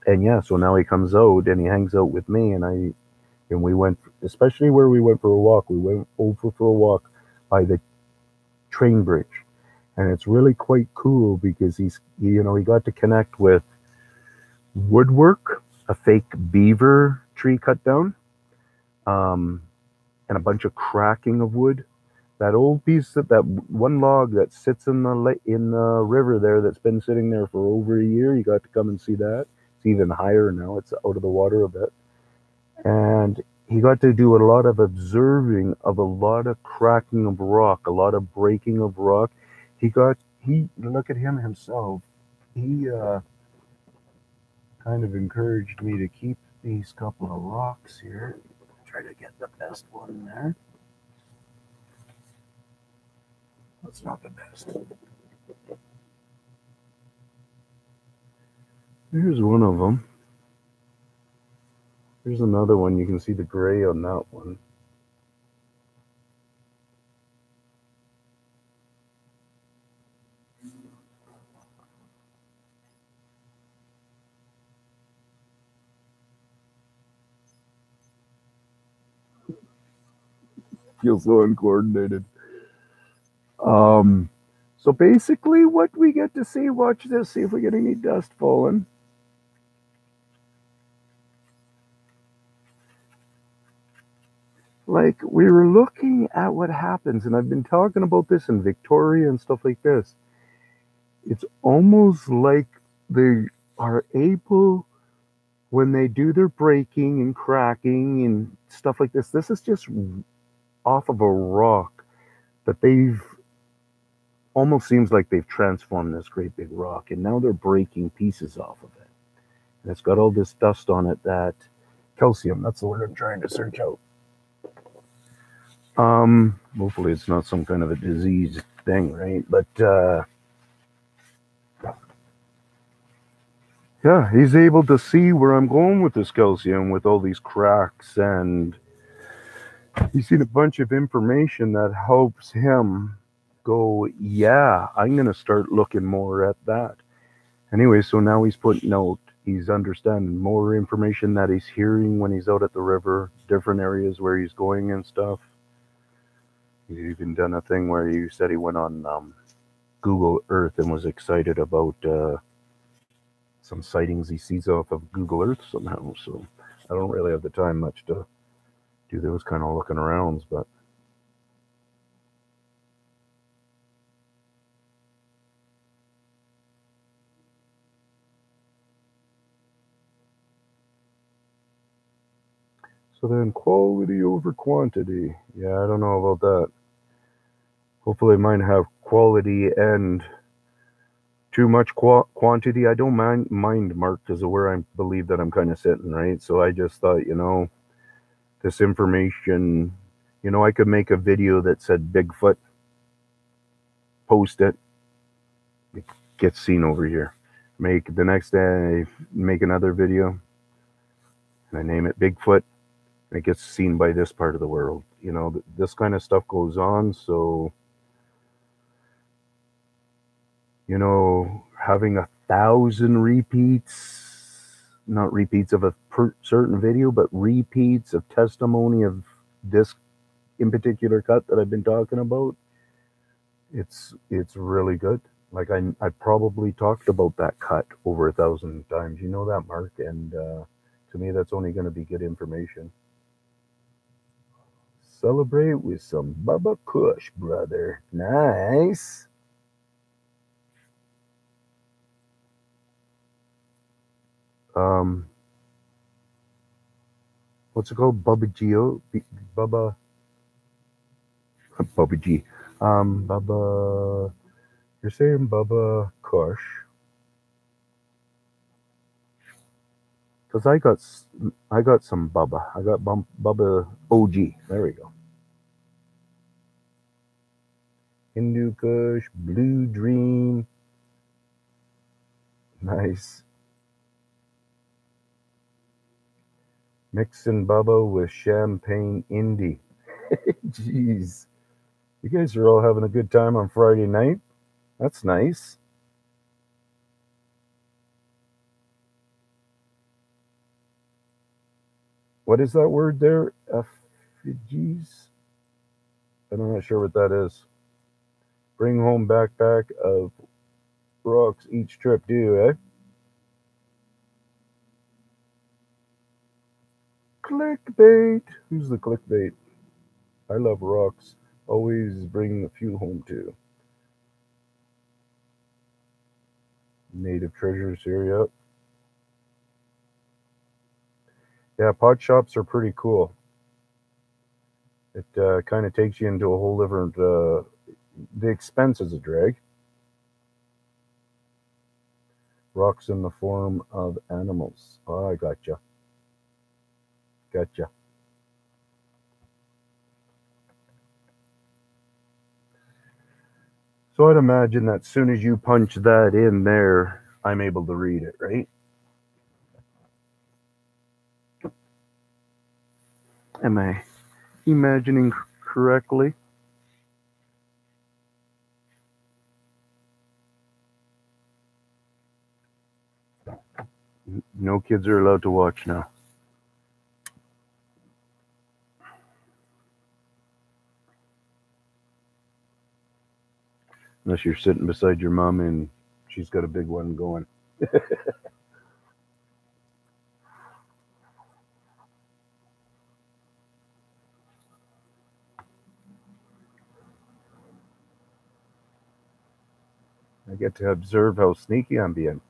yeah. So now he comes out and he hangs out with me, and we went, especially where we went for a walk. We went over for a walk by the train bridge, and it's really quite cool because he got to connect with woodwork, a fake beaver tree cut down, um, and a bunch of cracking of wood. That old piece of that one log that sits in the river there, that's been sitting there for over a year. You got to come and see that. It's even higher now. It's out of the water a bit, and he got to do a lot of observing of a lot of cracking of rock, a lot of breaking of rock. He look at him himself. He kind of encouraged me to keep these couple of rocks here. Try to get the best one there. That's not the best. Here's one of them. Here's another one. You can see the gray on that one. Feels so uncoordinated. Um, so basically, what we get to see, watch this, see if we get any dust falling. Like, we were looking at what happens, and I've been talking about this in Victoria and stuff like this. It's almost like they are able, when they do their breaking and cracking and stuff like this. This is just off of a rock that they've almost seems like they've transformed this great big rock, and now they're breaking pieces off of it. And it's got all this dust on it, that calcium, that's the word I'm trying to search out. Hopefully it's not some kind of a disease thing, right? But yeah, he's able to see where I'm going with this calcium, with all these cracks, and he's seen a bunch of information that helps him go, yeah, I'm going to start looking more at that. Anyway, so now he's putting out, he's understanding more information that he's hearing when he's out at the river, different areas where he's going and stuff. He's even done a thing where he said he went on Google Earth and was excited about some sightings he sees off of Google Earth somehow. So I don't really have the time much to do those kind of looking arounds, but so then quality over quantity. Yeah, I don't know about that. Hopefully mine have quality and too much quantity. I don't mind Mark, because of where I believe that I'm kind of sitting, right? So I just thought, this information, I could make a video that said Bigfoot, post it, it gets seen over here. Make the next day, make another video, and I name it Bigfoot, and it gets seen by this part of the world. This kind of stuff goes on. So, having 1,000 repeats, not repeats of a certain video, but repeats of testimony of this in particular cut that I've been talking about, it's really good. Like I probably talked about that cut over 1,000 times. You know that, Mark, and to me that's only going to be good information. Celebrate with some Bubba Kush, brother. Nice. Um, what's it called? Bubba Geo, Bubba, Bubba G. Bubba. You're saying Bubba Kush? Because I got some Bubba. I got Bubba OG. There we go. Hindu Kush, Blue Dream. Nice. Mixing Bubba with Champagne Indie. Jeez. You guys are all having a good time on Friday night. That's nice. What is that word there? Effigies? I'm not sure what that is. Bring home backpack of rocks each trip due, eh? Clickbait. Who's the clickbait? I love rocks. Always bring a few home too. Native treasures here, yep. Yeah, pot shops are pretty cool. It kind of takes you into a whole different. The expense is a drag. Rocks in the form of animals. Oh, I gotcha. Gotcha. So I'd imagine that as soon as you punch that in there, I'm able to read it, right? Am I imagining correctly? No kids are allowed to watch now. Unless you're sitting beside your mom and she's got a big one going. I get to observe how sneaky I'm being.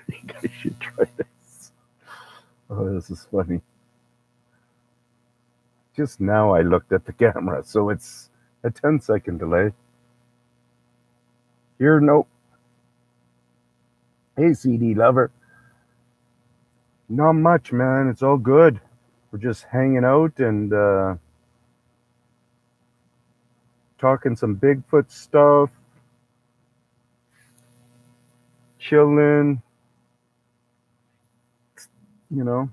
You guys should try this. Oh, this is funny. Just now I looked at the camera, so it's a 10-second delay. Here, nope. Hey, CD lover. Not much, man. It's all good. We're just hanging out and talking some Bigfoot stuff, chilling. You know,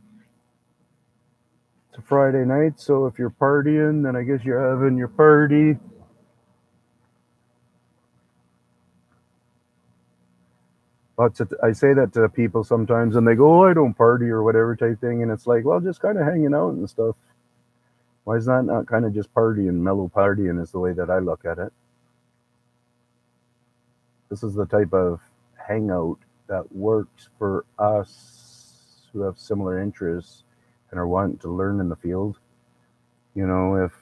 it's a Friday night, so if you're partying, then I guess you're having your party. I say that to people sometimes, and they go, "Oh, I don't party or whatever type thing," and it's like, well, just kind of hanging out and stuff. Why is that not kind of just partying, mellow partying is the way that I look at it? This is the type of hangout that works for us who have similar interests and are wanting to learn in the field. You know, if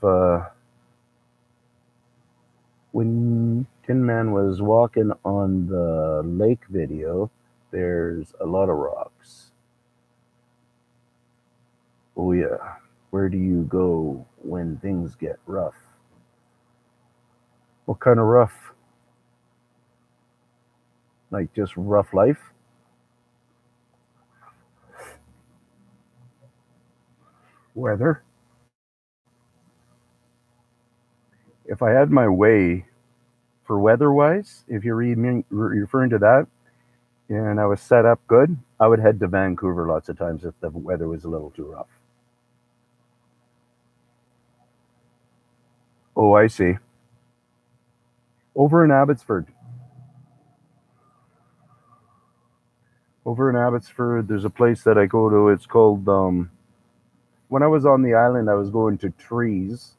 when Tin Man was walking on the lake video, there's a lot of rocks. Oh, yeah. Where do you go when things get rough? What kind of rough? Like just rough life? Weather? If I had my way for weather wise, if you're referring to that, and I was set up good, I would head to Vancouver lots of times if the weather was a little too rough. Oh, I see. Over in Abbotsford. Over in Abbotsford, there's a place that I go to. It's called, when I was on the island, I was going to trees.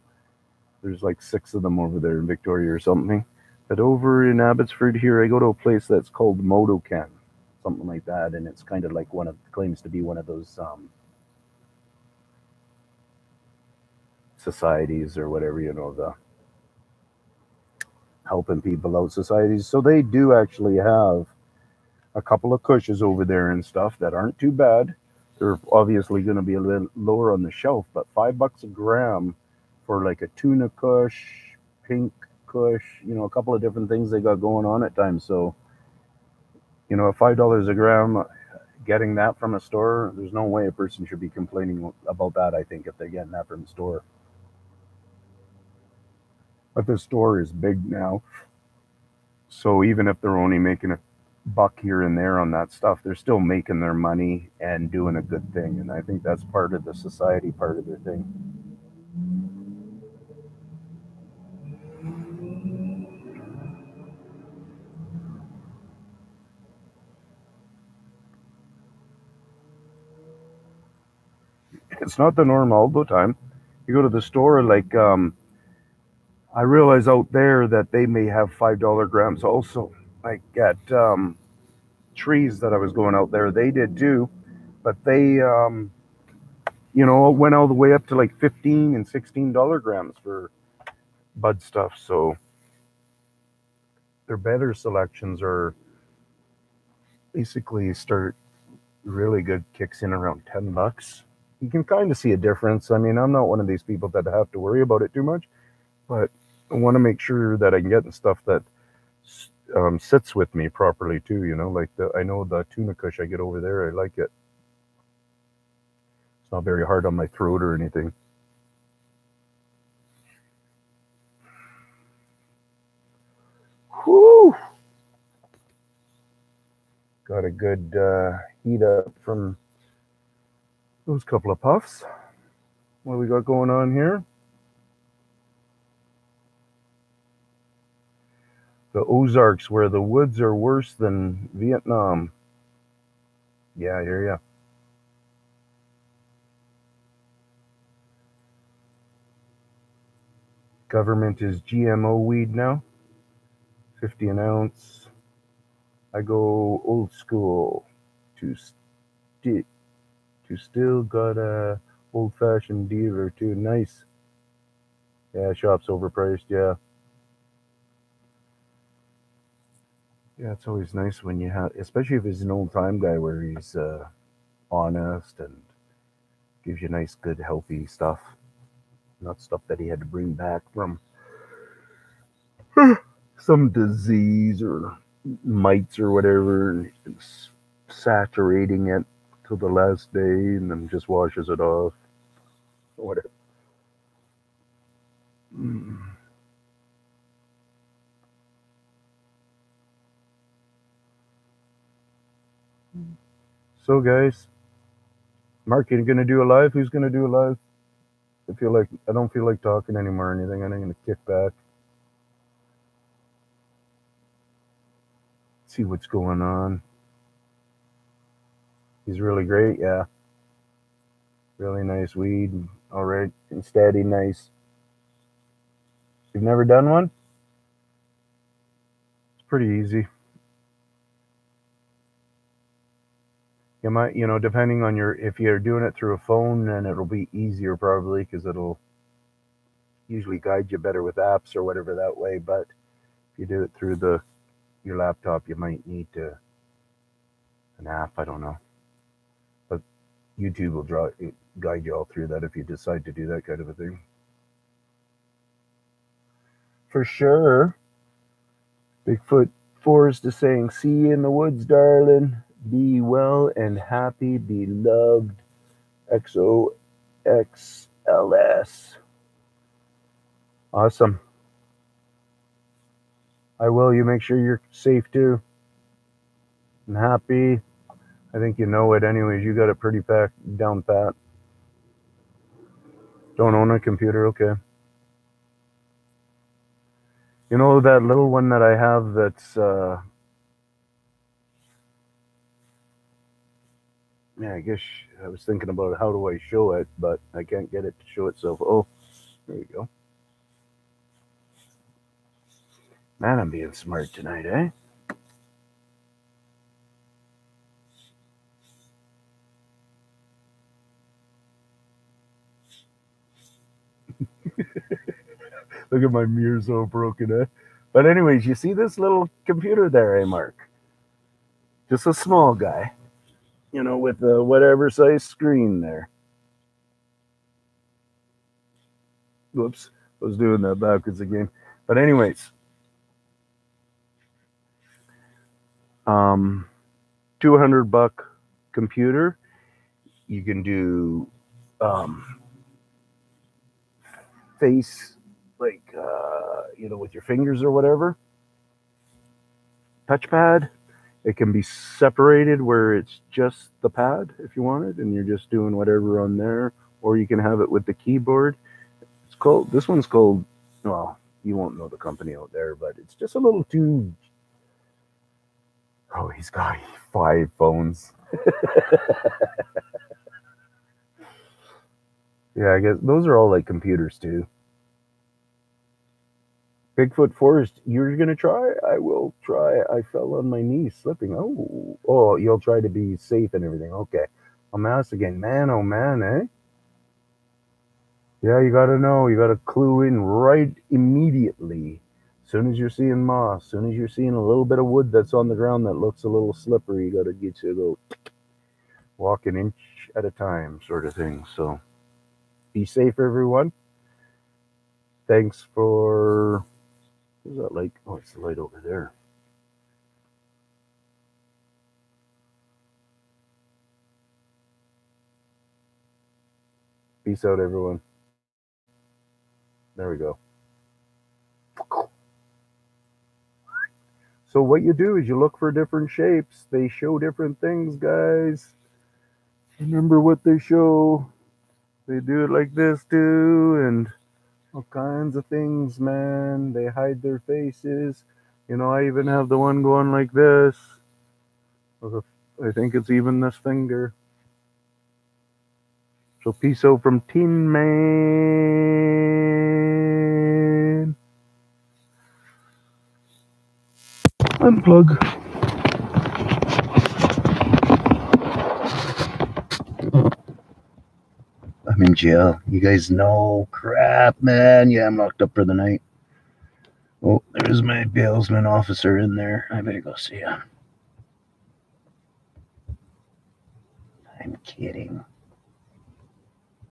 There's like 6 of them over there in Victoria or something. But over in Abbotsford here, I go to a place that's called Motocan, something like that. And it's kind of like claims to be one of those societies or whatever, the helping people out societies. So they do actually have a couple of cushions over there and stuff that aren't too bad. They're obviously going to be a little lower on the shelf, but $5 a gram for like a tuna cush, pink cush, a couple of different things they got going on at times. So, $5 a gram, getting that from a store, there's no way a person should be complaining about that, I think, if they're getting that from the store. But the store is big now. So even if they're only making a buck here and there on that stuff, they're still making their money and doing a good thing. And I think that's part of the society, part of their thing. It's not the norm all the time. You go to the store, like, I realize out there that they may have $5 grams also. Like at trees that I was going out there, they did too, but they, went all the way up to like 15 and $16 grams for bud stuff. So their better selections are basically start really good kicks in around $10. You can kind of see a difference. I mean, I'm not one of these people that have to worry about it too much, but I want to make sure that I can get stuff that sits with me properly too. Like I know the tuna kush I get over there, I like it. It's not very hard on my throat or anything. Whew! Got a good heat up from those couple of puffs. What do we got going on here? The Ozarks, where the woods are worse than Vietnam. Yeah, I hear ya. Government is GMO weed now. 50 an ounce. I go old school to still got a old fashioned deal or two. Nice. Yeah, shop's overpriced. Yeah. Yeah, it's always nice when you have, especially if he's an old time guy where he's honest and gives you nice, good, healthy stuff. Not stuff that he had to bring back from some disease or mites or whatever, and it's saturating it till the last day and then just washes it off. Whatever. Mm. So, guys, Mark, you gonna do a live? Who's gonna do a live? I don't feel like talking anymore or anything. I'm gonna kick back, see what's going on. He's really great, yeah. Really nice weed. All right, and steady, nice. You've never done one? It's pretty easy. You might, depending on if you're doing it through a phone, then it'll be easier probably because it'll usually guide you better with apps or whatever that way. But if you do it through your laptop, you might need an app. I don't know, but YouTube will guide you all through that if you decide to do that kind of a thing. For sure. Bigfoot Forest is saying, "See you in the woods, darling. Be well and happy, beloved." XOXLS. Awesome. I will. You make sure you're safe too and happy. I think you know it anyways. You got it pretty down pat. Don't own a computer, okay. You know that little one that I have that's yeah, I guess I was thinking about how do I show it, but I can't get it to show itself. Oh, there you go. Man, I'm being smart tonight, eh? Look at my mirror's all broken, eh? But anyways, you see this little computer there, eh, Mark? Just a small guy, with a whatever size screen there. Whoops, I was doing that backwards again. But anyways, um, $200 computer. You can do um, face like with your fingers or whatever. Touchpad. It can be separated where it's just the pad if you want it, and you're just doing whatever on there, or you can have it with the keyboard. This one's called, well, you won't know the company out there, but it's just a little too. Oh, he's got 5 phones. Yeah, I guess those are all like computers too. Bigfoot Forest, you're gonna try? I will try. I fell on my knee slipping. Oh, you'll try to be safe and everything. Okay. A mouse again. Man, oh man, eh? Yeah, you gotta know. You gotta clue in right immediately. As soon as you're seeing moss, as soon as you're seeing a little bit of wood that's on the ground that looks a little slippery, you gotta get you to go walk an inch at a time, sort of thing. So be safe, everyone. Thanks for. What's that light? Oh, it's the light over there. Peace out, everyone. There we go. So what you do is you look for different shapes. They show different things, guys. Remember what they show. They do it like this too, and all kinds of things, man. They hide their faces. I even have the one going like this. I think it's even this finger. So peace out from Tin Man. Unplug. I'm in jail. You guys know. Crap, man. Yeah, I'm locked up for the night. Oh, there's my bailsman officer in there. I better go see him. I'm kidding.